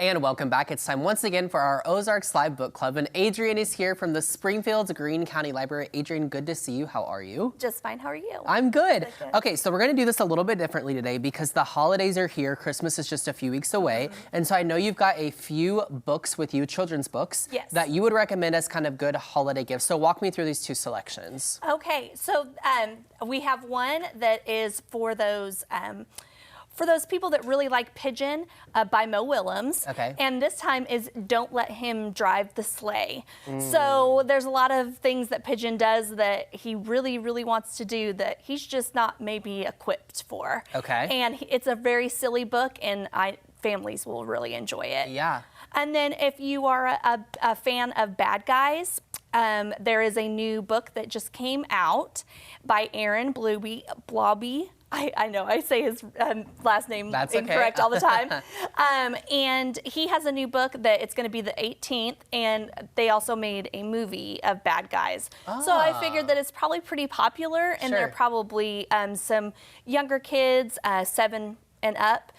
And welcome back. It's time once again for our Ozarks Live Book Club. And Adrian is here from the Springfield Greene County Library. Adrian, good to see you. How are you? Just fine. How are you? I'm good. Okay, so we're going to do this a little bit differently today because the holidays are here. Christmas is just a few weeks away. And so I know you've got a few books with you, children's books, that you would recommend as kind of good holiday gifts. So walk me through these two selections. Okay, so we have one that is for those people that really like Pigeon by Mo Willems. Okay. And this time is Don't Let Him Drive the Sleigh. So there's a lot of things that Pigeon does that he really, really wants to do that he's just not maybe equipped for. Okay. And it's a very silly book, and families will really enjoy it. Yeah. And then if you are a fan of bad guys, there is a new book that just came out by Aaron Blobby. I know I say his last name incorrect all the time. And he has a new book that it's going to be the 18th, and they also made a movie of bad guys. So I figured that it's probably pretty popular, and there are probably some younger kids, 7 and up,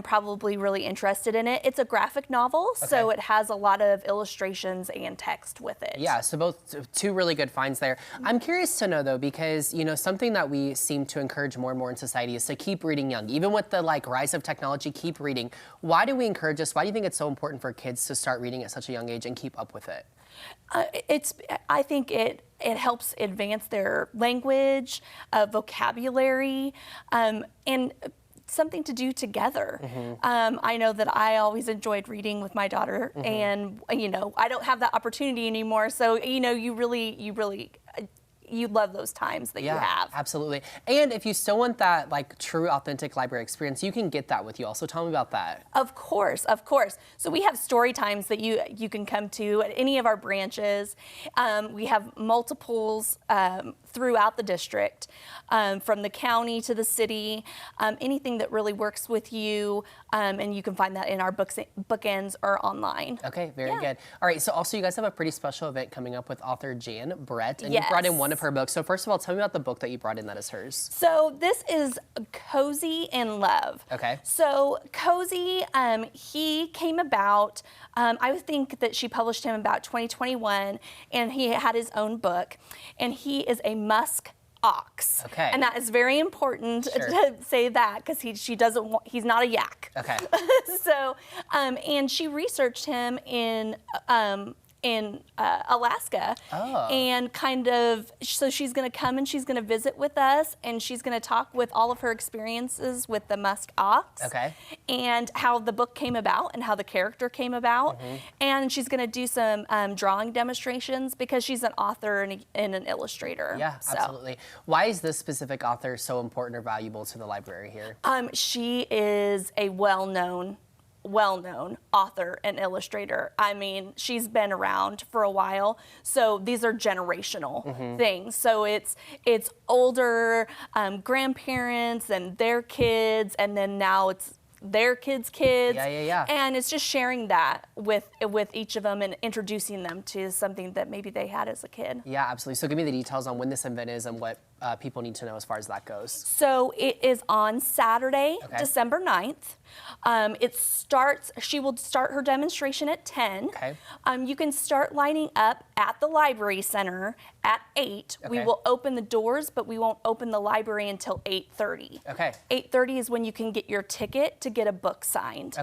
probably really interested in it. It's a graphic novel, so it has a lot of illustrations and text with it. Yeah, so both two really good finds there. I'm curious to know though, because you know something that we seem to encourage more and more in society is to keep reading young. Even with the rise of technology, keep reading. Why do we encourage this? Why do you think it's so important for kids to start reading at such a young age and keep up with it? I think it helps advance their language, vocabulary, and something to do together. I know that I always enjoyed reading with my daughter, and you know, I don't have that opportunity anymore. So you know, you love those times that you have. Absolutely. And if you still want that true authentic library experience, you can get that with you also. Tell me about that. Of course, of course. So we have story times that you can come to at any of our branches. We have multiples throughout the district, from the county to the city, anything that really works with you, and you can find that in our bookends or online. Okay, very good. All right, so also you guys have a pretty special event coming up with author Jan Brett, and you brought in one of her books. So first of all, tell me about the book that you brought in that is hers. So this is Cozy in Love. Okay. So Cozy, he came about, I think that she published him about 2021, and he had his own book, and he is a musk ox. Okay. And that is very important to say that, because he's not a yak. Okay. So, and she researched him in Alaska, and so she's going to come and she's going to visit with us, and she's going to talk with all of her experiences with the musk ox, and how the book came about and how the character came about, and she's going to do some drawing demonstrations because she's an author and an illustrator. Yeah, absolutely. Why is this specific author so important or valuable to the library here? She is a well-known author and illustrator. I mean, she's been around for a while, so these are generational things. So it's older grandparents and their kids, and then now it's their kids' kids. And it's just sharing that with each of them and introducing them to something that maybe they had as a kid. Yeah, absolutely. So give me the details on when this event is and what people need to know as far as that goes. So it is on Saturday, December 9th. She will start her demonstration at 10. You can start lining up at the Library Center at 8. We will open the doors, but we won't open the library until 8:30. 8:30 is when you can get your ticket to get a book signed.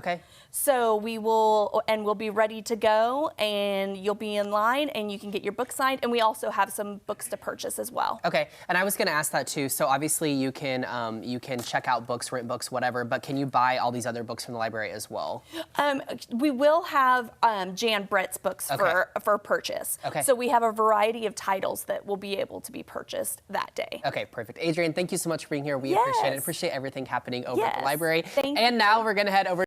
So we'll be ready to go, and you'll be in line, and you can get your book signed, and we also have some books to purchase as well. And I was going to ask that too. So obviously you can check out books, rent books, whatever, but can you buy all these other books from the library as well? We will have Jan Brett's books for purchase. So we have a variety of titles that will be able to be purchased that day. Okay, perfect. Adrian, thank you so much for being here. We appreciate it. Appreciate everything happening over at the library. Thank you. And now we're going to head over